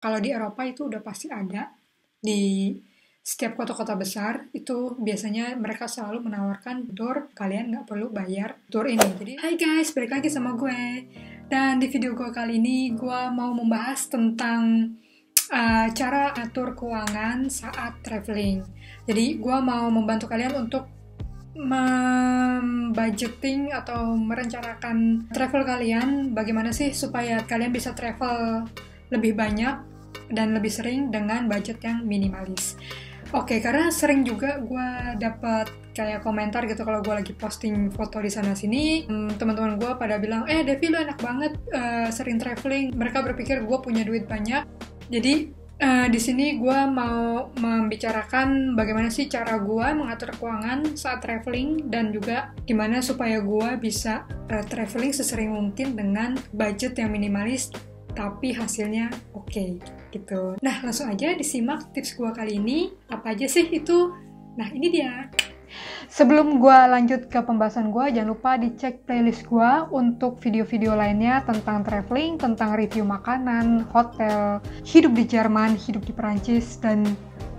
Kalau di Eropa itu udah pasti ada. Di setiap kota-kota besar itu biasanya mereka selalu menawarkan tour, kalian nggak perlu bayar tour ini. Jadi, hai guys, balik lagi sama gue. Dan di video gue kali ini, gue mau membahas tentang cara atur keuangan saat traveling. Jadi, gue mau membantu kalian untuk budgeting atau merencanakan travel kalian. Bagaimana sih supaya kalian bisa travel lebih banyak dan lebih sering dengan budget yang minimalis. Oke, karena sering juga gue dapat kayak komentar gitu kalau gue lagi posting foto di sana sini, teman-teman gue pada bilang, Devi lo enak banget sering traveling. Mereka berpikir gue punya duit banyak. Jadi di sini gue mau membicarakan bagaimana sih cara gue mengatur keuangan saat traveling dan juga gimana supaya gue bisa traveling sesering mungkin dengan budget yang minimalis tapi hasilnya oke, gitu. Nah, langsung aja disimak tips gue kali ini. Apa aja sih itu? Nah, ini dia. Sebelum gue lanjut ke pembahasan gue, jangan lupa dicek playlist gue untuk video-video lainnya tentang traveling, tentang review makanan, hotel, hidup di Jerman, hidup di Perancis, dan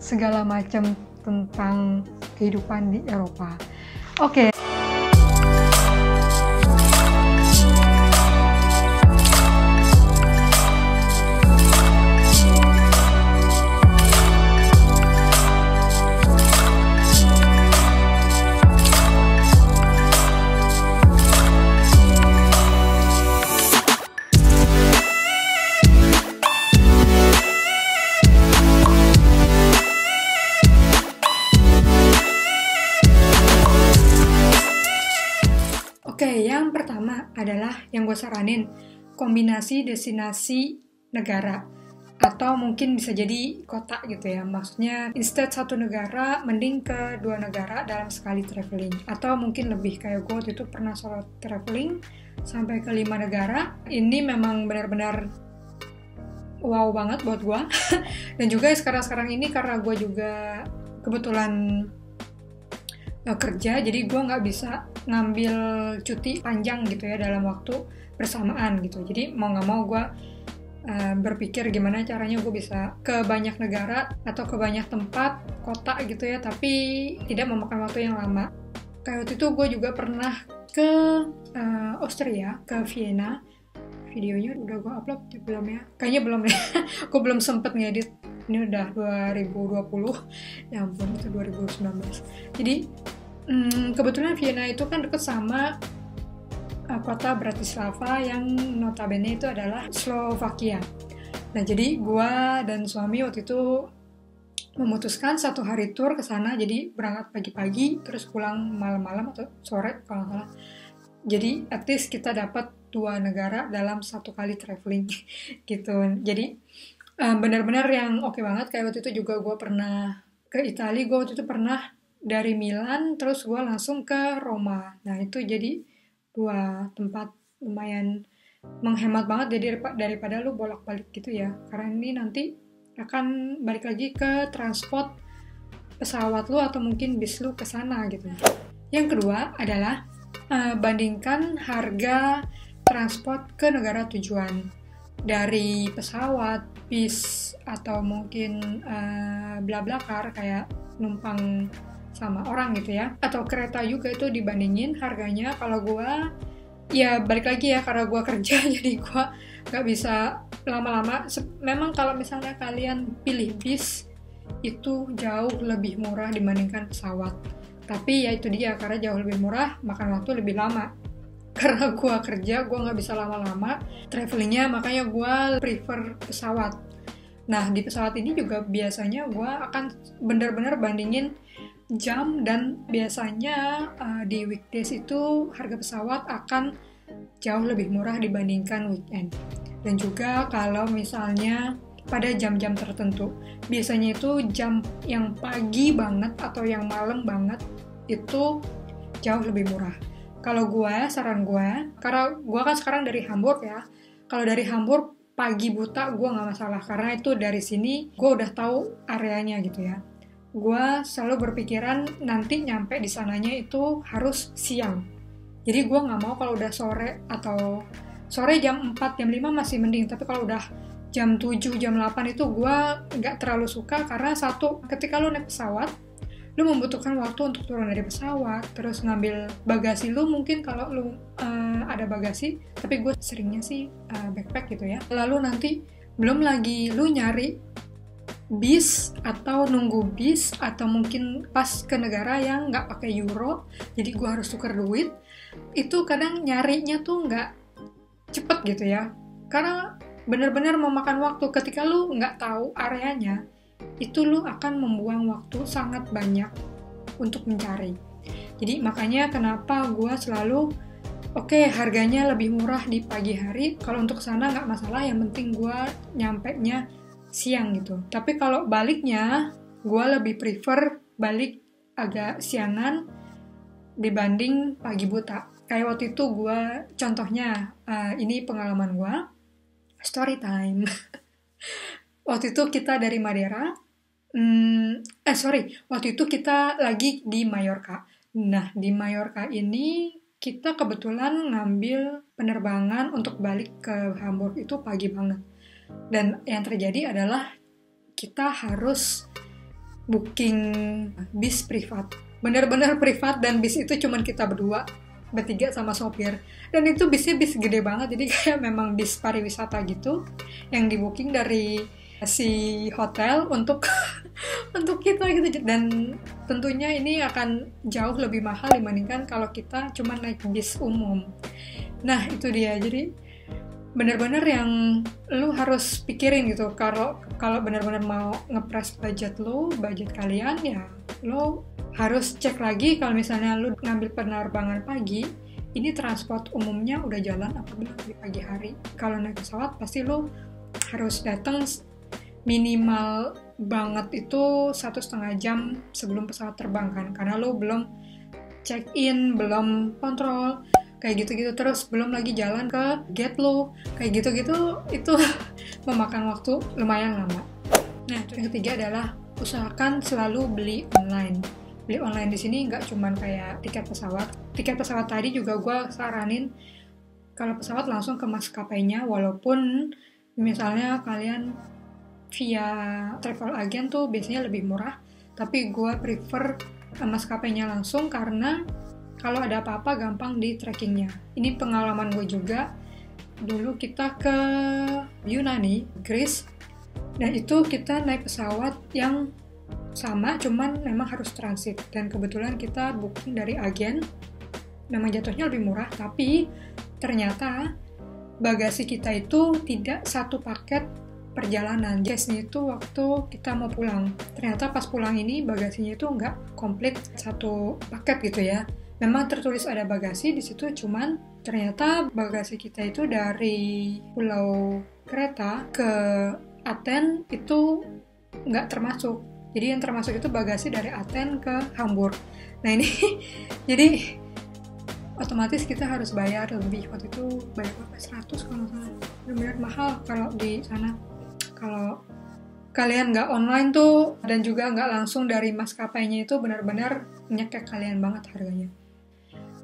segala macam tentang kehidupan di Eropa. Oke. Oke, yang pertama adalah yang gue saranin, kombinasi destinasi negara. Atau mungkin bisa jadi kota gitu ya. Maksudnya, instead satu negara, mending ke 2 negara dalam sekali traveling. Atau mungkin lebih, kayak gue waktu itu pernah solo traveling sampai ke 5 negara. Ini memang benar-benar wow banget buat gue. Dan juga sekarang-sekarang ini karena gue juga kebetulan kerja, jadi gue nggak bisa ngambil cuti panjang gitu ya dalam waktu bersamaan gitu. Jadi mau nggak mau gue berpikir gimana caranya gue bisa ke banyak negara atau ke banyak tempat, kota gitu ya, tapi tidak memakan waktu yang lama. Kayak waktu itu gue juga pernah ke Austria, ke Vienna. Videonya udah gue upload ya, belum ya? Kayaknya belum ya. Gue belum sempet ngedit. Ini udah 2020. Ya ampun, itu 2019. Jadi kebetulan Vienna itu kan deket sama kota Bratislava yang notabene itu adalah Slovakia. Nah, jadi gue dan suami waktu itu memutuskan 1 hari tour ke sana. Jadi berangkat pagi-pagi terus pulang malam-malam atau sore kalau nggak salah. Jadi at least kita dapat 2 negara dalam 1 kali traveling gitu. Jadi benar-benar yang oke banget. Kayak waktu itu juga gue pernah ke Italia. Gue waktu itu pernah dari Milan terus gue langsung ke Roma. Nah, itu jadi 2 tempat lumayan menghemat banget daripada lu bolak-balik gitu ya. Karena ini nanti akan balik lagi ke transport pesawat lu atau mungkin bis lu ke sana gitu. Yang kedua adalah bandingkan harga transport ke negara tujuan. Dari pesawat, bis, atau mungkin BlaBlaCar kayak numpang sama orang gitu ya, atau kereta juga itu dibandingin harganya. Kalau gue ya balik lagi ya, karena gue kerja jadi gue gak bisa lama-lama. Memang kalau misalnya kalian pilih bis itu jauh lebih murah dibandingkan pesawat, tapi ya itu dia, karena jauh lebih murah makan waktu lebih lama. Karena gue kerja, gue gak bisa lama-lama travelingnya, makanya gue prefer pesawat. Nah, di pesawat ini juga biasanya gue akan benar-benar bandingin jam, dan biasanya di weekdays itu harga pesawat akan jauh lebih murah dibandingkan weekend. Dan juga kalau misalnya pada jam-jam tertentu, biasanya itu jam yang pagi banget atau yang malam banget itu jauh lebih murah. Kalau gue, saran gue, karena gue kan sekarang dari Hamburg ya, kalau dari Hamburg pagi buta gue gak masalah, karena itu dari sini gue udah tahu areanya gitu ya. Gue selalu berpikiran nanti nyampe di sananya itu harus siang. Jadi gue gak mau kalau udah sore, atau sore jam 4, jam 5 masih mending, tapi kalau udah jam 7, jam 8 itu gue nggak terlalu suka karena satu, ketika lu naik pesawat, lu membutuhkan waktu untuk turun dari pesawat, terus ngambil bagasi lu mungkin kalau lu ada bagasi, tapi gue seringnya sih backpack gitu ya. Lalu nanti belum lagi lu nyari bis atau nunggu bis atau mungkin pas ke negara yang nggak pakai euro, jadi gue harus tukar duit. Itu kadang nyarinya tuh nggak cepet gitu ya, karena bener-bener memakan waktu. Ketika lu nggak tahu areanya, itu lu akan membuang waktu sangat banyak untuk mencari. Jadi makanya kenapa gue selalu harganya lebih murah di pagi hari. Kalau untuk sana nggak masalah, yang penting gue nyampenya siang gitu. Tapi kalau baliknya, gue lebih prefer balik agak siangan dibanding pagi buta. Kayak waktu itu gue, contohnya, ini pengalaman gue, story time. Waktu itu kita dari Madeira, waktu itu kita lagi di Mallorca. Nah, di Mallorca ini kita kebetulan ngambil penerbangan untuk balik ke Hamburg itu pagi banget. Dan yang terjadi adalah kita harus booking bis privat. Bener-bener privat, dan bis itu cuman kita bertiga sama sopir. Dan itu bisnya bis gede banget, jadi kayak memang bis pariwisata gitu, yang di booking dari si hotel untuk untuk kita gitu. Dan tentunya ini akan jauh lebih mahal dibandingkan kalau kita cuma naik bis umum. Nah itu dia, jadi bener-bener yang lu harus pikirin gitu. Kalau bener-bener mau ngepres budget kalian, ya lu harus cek lagi kalau misalnya lu ngambil penerbangan pagi, ini transport umumnya udah jalan apa belum di pagi hari. Kalau naik pesawat pasti lu harus datang minimal banget itu 1,5 jam sebelum pesawat terbang kan, karena lu belum check in, belum kontrol kayak gitu-gitu, terus belum lagi jalan ke gate lo, kayak gitu-gitu, itu memakan waktu lumayan lama. Nah, yang ketiga adalah usahakan selalu beli online. Beli online di sini nggak cuman kayak tiket pesawat. Tiket pesawat tadi juga gue saranin kalau pesawat langsung ke maskapainya, walaupun misalnya kalian via travel agent tuh biasanya lebih murah, tapi gue prefer maskapainya langsung karena kalau ada apa-apa gampang di trackingnya. Ini pengalaman gue juga. Dulu kita ke Yunani, Greece, dan itu kita naik pesawat yang sama, cuman memang harus transit. Dan kebetulan kita booking dari agen, memang jatuhnya lebih murah, tapi ternyata bagasi kita itu tidak satu paket perjalanan. Case-nya itu waktu kita mau pulang. Ternyata pas pulang ini bagasinya itu nggak komplit satu paket gitu ya. Memang tertulis ada bagasi di situ, cuman ternyata bagasi kita itu dari Pulau Kreta ke Aten itu nggak termasuk. Jadi yang termasuk itu bagasi dari Aten ke Hamburg. Nah ini jadi otomatis kita harus bayar lebih. Waktu itu bayar 100 kalau nggak salah. Benar-benar mahal kalau di sana. Kalau kalian nggak online tuh dan juga nggak langsung dari maskapainya, itu benar-benar nyekek kalian banget harganya.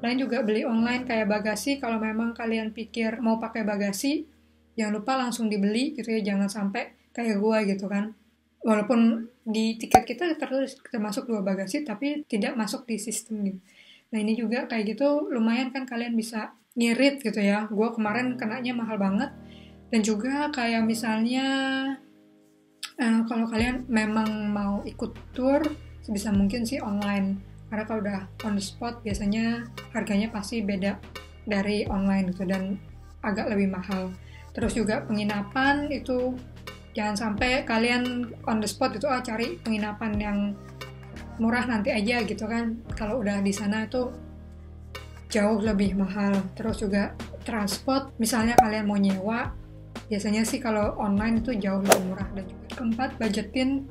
Lain juga beli online kayak bagasi, kalau memang kalian pikir mau pakai bagasi, jangan lupa langsung dibeli gitu ya, jangan sampai kayak gua gitu kan. Walaupun di tiket kita tertulis termasuk 2 bagasi, tapi tidak masuk di sistem gitu. Nah ini juga kayak gitu, lumayan kan kalian bisa ngirit gitu ya. Gua kemarin kenanya mahal banget. Dan juga kayak misalnya kalau kalian memang mau ikut tour, sebisa mungkin sih online. Karena kalau udah on the spot biasanya harganya pasti beda dari online gitu dan agak lebih mahal. Terus juga penginapan itu jangan sampai kalian on the spot itu cari penginapan yang murah nanti aja gitu kan. Kalau udah di sana itu jauh lebih mahal. Terus juga transport, misalnya kalian mau nyewa, biasanya sih kalau online itu jauh lebih murah. Dan juga keempat, budgetin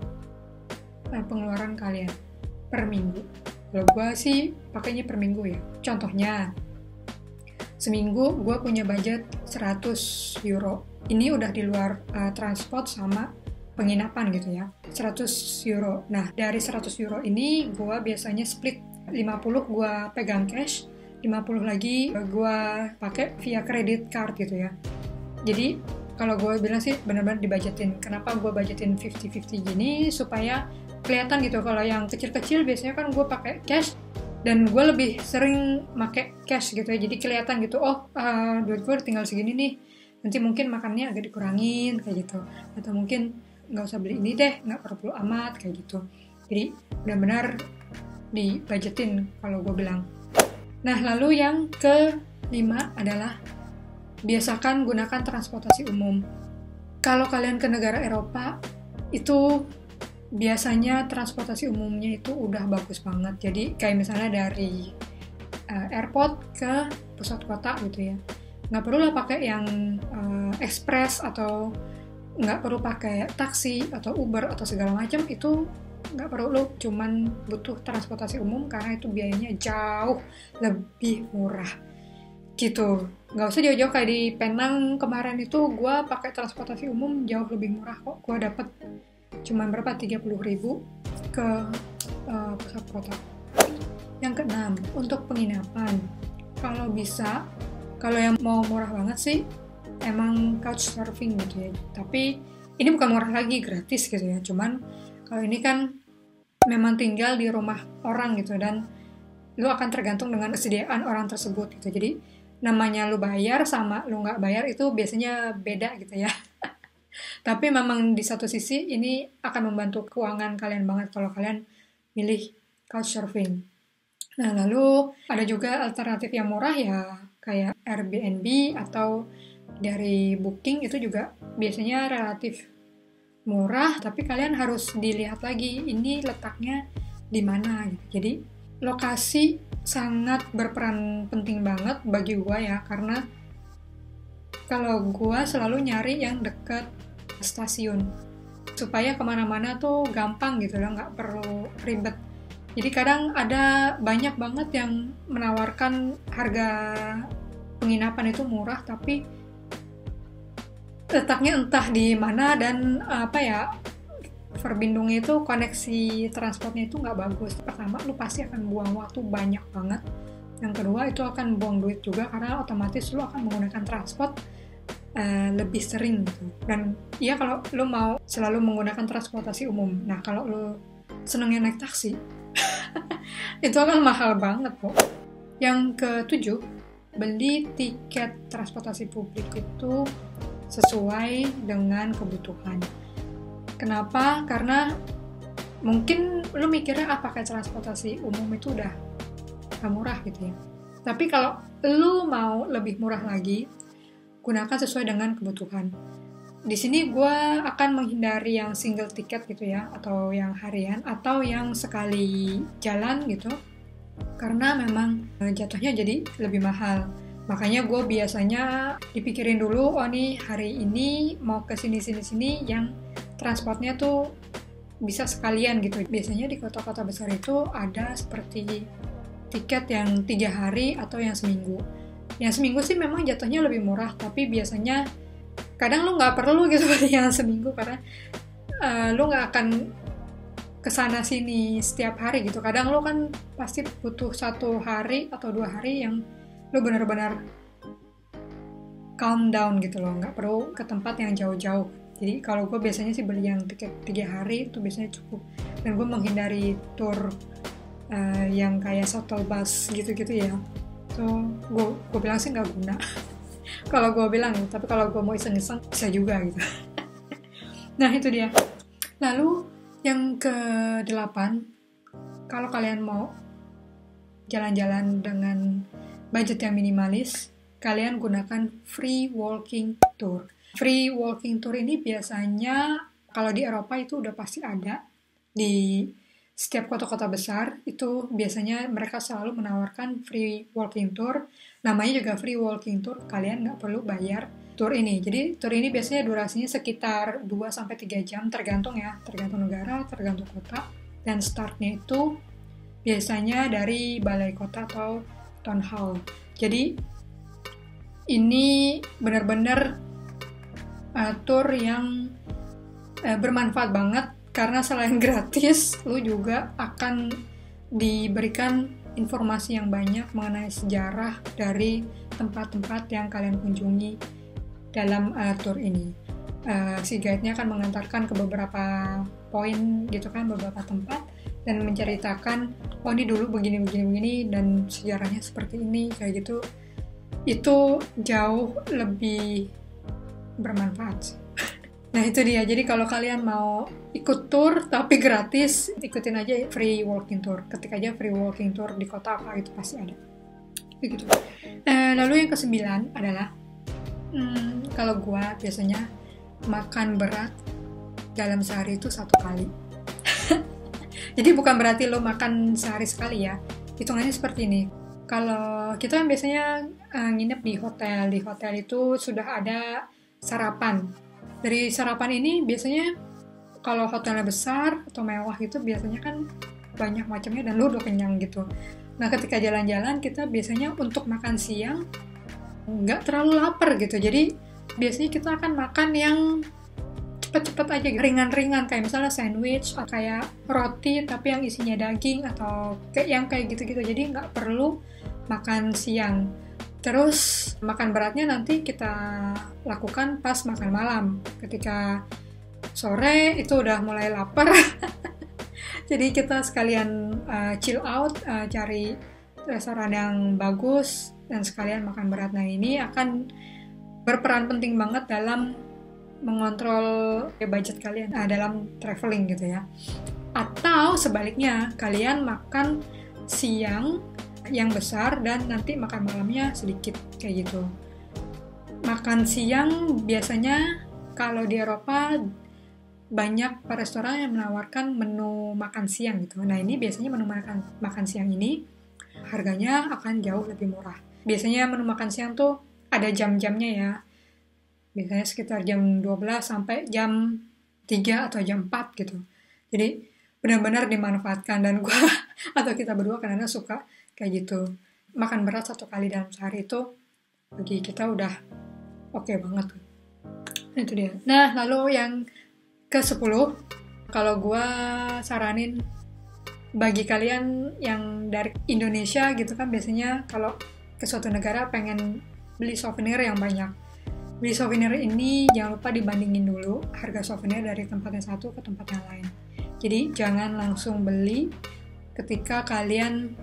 pengeluaran kalian per minggu. Kalau gue sih pakainya per minggu ya. Contohnya, seminggu gue punya budget 100 euro. Ini udah di luar transport sama penginapan gitu ya. 100 euro. Nah, dari 100 euro ini gue biasanya split 50 gue pegang cash, 50 lagi gue pakai via credit card gitu ya. Jadi kalau gue bilang sih benar-benar dibajetin. Kenapa gue bajetin 50-50 gini? Supaya kelihatan gitu. Kalau yang kecil-kecil biasanya kan gue pakai cash, dan gue lebih sering pakai cash gitu ya. Jadi kelihatan gitu, duit gue tinggal segini nih. Nanti mungkin makannya agak dikurangin kayak gitu. Atau mungkin nggak usah beli ini deh, nggak perlu amat kayak gitu. Jadi benar-benar dibajetin kalau gue bilang. Nah, lalu yang kelima adalah biasakan gunakan transportasi umum. Kalau kalian ke negara Eropa, itu biasanya transportasi umumnya itu udah bagus banget. Jadi kayak misalnya dari airport ke pusat kota gitu ya. Nggak perlu lah pakai yang express, atau nggak perlu pakai taksi atau Uber atau segala macam. Itu nggak perlu, cuman butuh transportasi umum karena itu biayanya jauh lebih murah gitu. Nggak usah jauh-jauh kayak di Penang kemarin itu gue pakai transportasi umum jauh lebih murah kok. Gue dapet cuman berapa, 30.000 ke pusat kota. Yang keenam, untuk penginapan, kalau bisa, kalau yang mau murah banget sih emang couchsurfing gitu ya. Tapi ini bukan murah lagi, gratis gitu ya. Cuman kalau ini kan memang tinggal di rumah orang gitu, dan lu akan tergantung dengan kesediaan orang tersebut gitu. Jadi namanya lu bayar sama lu nggak bayar itu biasanya beda gitu ya. Tapi memang di satu sisi ini akan membantu keuangan kalian banget kalau kalian milih couchsurfing. Nah, lalu ada juga alternatif yang murah ya, kayak Airbnb atau dari Booking, itu juga biasanya relatif murah, tapi kalian harus dilihat lagi ini letaknya di mana gitu. Jadi lokasi sangat berperan penting banget bagi gue ya, karena kalau gue selalu nyari yang dekat stasiun supaya kemana-mana tuh gampang gitu loh, nggak perlu ribet. Jadi kadang ada banyak banget yang menawarkan harga penginapan itu murah, tapi letaknya entah di mana, dan Verbindungnya itu, koneksi transportnya itu nggak bagus. Pertama, lu pasti akan buang waktu banyak banget. Yang kedua, itu akan buang duit juga karena otomatis lu akan menggunakan transport lebih sering gitu. Dan ya kalau lu mau selalu menggunakan transportasi umum, nah kalau lu senengnya naik taksi, itu akan mahal banget kok. Yang ketujuh, beli tiket transportasi publik itu sesuai dengan kebutuhan. Kenapa? Karena mungkin lu mikirnya pakai transportasi umum itu udah murah gitu ya. Tapi kalau lu mau lebih murah lagi, gunakan sesuai dengan kebutuhan. Di sini gue akan menghindari yang single tiket gitu ya, atau yang harian, atau yang sekali jalan gitu. Karena memang jatuhnya jadi lebih mahal. Makanya gue biasanya dipikirin dulu, nih hari ini mau ke sini yang transportnya tuh bisa sekalian gitu. Biasanya di kota-kota besar itu ada seperti tiket yang 3 hari atau yang seminggu. Yang seminggu sih memang jatuhnya lebih murah, tapi biasanya kadang lu nggak perlu gitu yang seminggu, karena lu nggak akan kesana sini setiap hari gitu. Kadang lu kan pasti butuh 1 hari atau 2 hari yang lu benar-benar calm down gitu loh, nggak perlu ke tempat yang jauh-jauh. Jadi kalau gue biasanya sih beli yang tiket 3 hari itu biasanya cukup. Dan gue menghindari tour yang kayak shuttle bus gitu-gitu ya. So gue bilang sih nggak guna. Kalau gue bilang, tapi kalau gue mau iseng-iseng bisa juga gitu. Nah itu dia. Lalu yang ke-8, kalau kalian mau jalan-jalan dengan budget yang minimalis, kalian gunakan free walking tour. Free walking tour ini biasanya kalau di Eropa itu udah pasti ada. Di setiap kota-kota besar itu biasanya mereka selalu menawarkan free walking tour. Namanya juga free walking tour, kalian nggak perlu bayar tour ini. Jadi tour ini biasanya durasinya sekitar 2-3 jam, tergantung negara, tergantung kota. Dan startnya itu biasanya dari balai kota atau town hall. Jadi ini benar-benar tour yang bermanfaat banget, karena selain gratis, lu juga akan diberikan informasi yang banyak mengenai sejarah dari tempat-tempat yang kalian kunjungi dalam tour ini. Si guide-nya akan mengantarkan ke beberapa poin gitu kan, beberapa tempat, dan menceritakan, oh ini dulu begini, dan sejarahnya seperti ini, kayak gitu. Itu jauh lebih bermanfaat. Nah itu dia, jadi kalau kalian mau ikut tour tapi gratis, ikutin aja free walking tour. Ketik aja free walking tour di kota apa, itu pasti ada. Begitu. Lalu yang ke-9 adalah, kalau gua biasanya makan berat dalam sehari itu 1 kali. Jadi bukan berarti lo makan sehari sekali ya, hitungannya seperti ini. Kalau kita biasanya nginep di hotel itu sudah ada sarapan. Dari sarapan ini biasanya kalau hotelnya besar atau mewah itu biasanya kan banyak macamnya dan lu udah kenyang gitu. Nah ketika jalan-jalan kita biasanya untuk makan siang nggak terlalu lapar gitu. Jadi biasanya kita akan makan yang cepet-cepet aja gitu. Ringan-ringan kayak misalnya sandwich, kayak roti tapi yang isinya daging atau yang kayak gitu-gitu. Jadi nggak perlu makan siang. Terus makan beratnya nanti kita lakukan pas makan malam. Ketika sore itu udah mulai lapar. Jadi kita sekalian chill out, cari restoran yang bagus dan sekalian makan berat. Nah ini akan berperan penting banget dalam mengontrol budget kalian dalam traveling gitu ya. Atau sebaliknya, kalian makan siang yang besar dan nanti makan malamnya sedikit kayak gitu. Makan siang biasanya kalau di Eropa banyak restoran yang menawarkan menu makan siang gitu. Nah ini biasanya menu makan siang ini harganya akan jauh lebih murah. Biasanya menu makan siang tuh ada jam-jamnya ya. Biasanya sekitar jam 12 sampai jam 3 atau jam 4 gitu. Jadi benar-benar dimanfaatkan, dan gue atau kita berdua kadang-kadang suka kayak gitu. Makan berat 1 kali dalam sehari itu bagi kita udah oke banget. Nah, itu dia. Nah, lalu yang ke-10, kalau gue saranin bagi kalian yang dari Indonesia gitu kan, biasanya kalau ke suatu negara pengen beli souvenir yang banyak. Beli souvenir ini jangan lupa dibandingin dulu harga souvenir dari tempat yang satu ke tempat yang lain. Jadi jangan langsung beli ketika kalian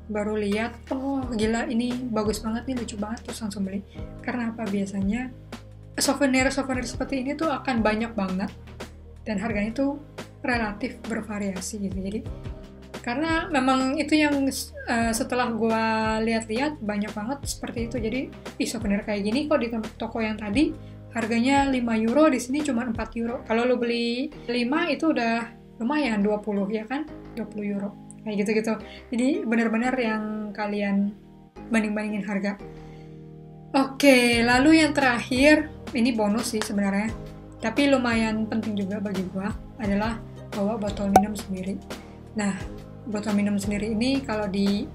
baru lihat, oh gila ini bagus banget nih, lucu banget, terus langsung beli. Karena apa? Biasanya souvenir seperti ini tuh akan banyak banget dan harganya tuh relatif bervariasi gitu. Jadi karena memang itu yang setelah gue lihat-lihat banyak banget seperti itu. Jadi souvenir kayak gini kok di toko yang tadi harganya 5 euro, di sini cuma 4 euro. Kalau lo beli 5 itu udah lumayan, 20 ya kan, 20 euro kayak gitu-gitu. Jadi benar-benar yang kalian banding-bandingin harga. Oke, lalu yang terakhir, ini bonus sih sebenarnya, tapi lumayan penting juga bagi gua, adalah bawa botol minum sendiri. Nah, botol minum sendiri ini kalau di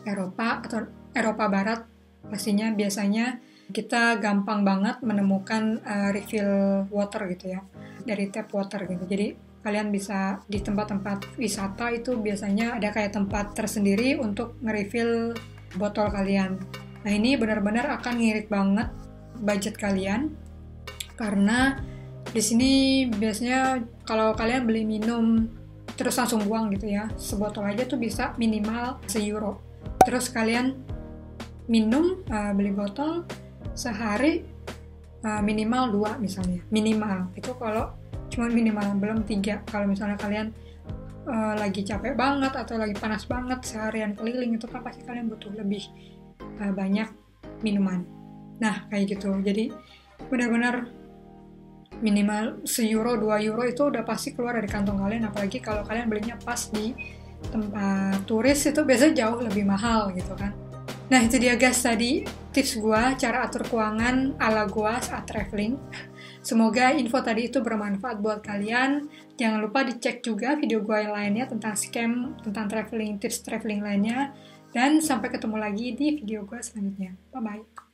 Eropa atau Eropa Barat pastinya biasanya kita gampang banget menemukan refill water gitu ya, dari tap water gitu. Jadi kalian bisa di tempat-tempat wisata itu biasanya ada kayak tempat tersendiri untuk nge-refill botol kalian. Nah ini benar-benar akan ngirit banget budget kalian, karena di sini biasanya kalau kalian beli minum terus langsung buang gitu ya, sebotol aja tuh bisa minimal €1. Terus kalian minum, beli botol sehari minimal 2 misalnya, minimal itu kalau cuma minimal, belum 3 kalau misalnya kalian lagi capek banget atau lagi panas banget seharian keliling, itu kan pasti kalian butuh lebih banyak minuman. Nah kayak gitu, jadi benar-benar minimal €1, €2 itu udah pasti keluar dari kantong kalian, apalagi kalau kalian belinya pas di tempat turis itu biasanya jauh lebih mahal gitu kan. Nah itu dia guys, tadi tips gua cara atur keuangan ala gua saat traveling. Semoga info tadi itu bermanfaat buat kalian. Jangan lupa dicek juga video gua yang lainnya tentang scam, tentang traveling, tips traveling lainnya. Dan sampai ketemu lagi di video gua selanjutnya. Bye-bye.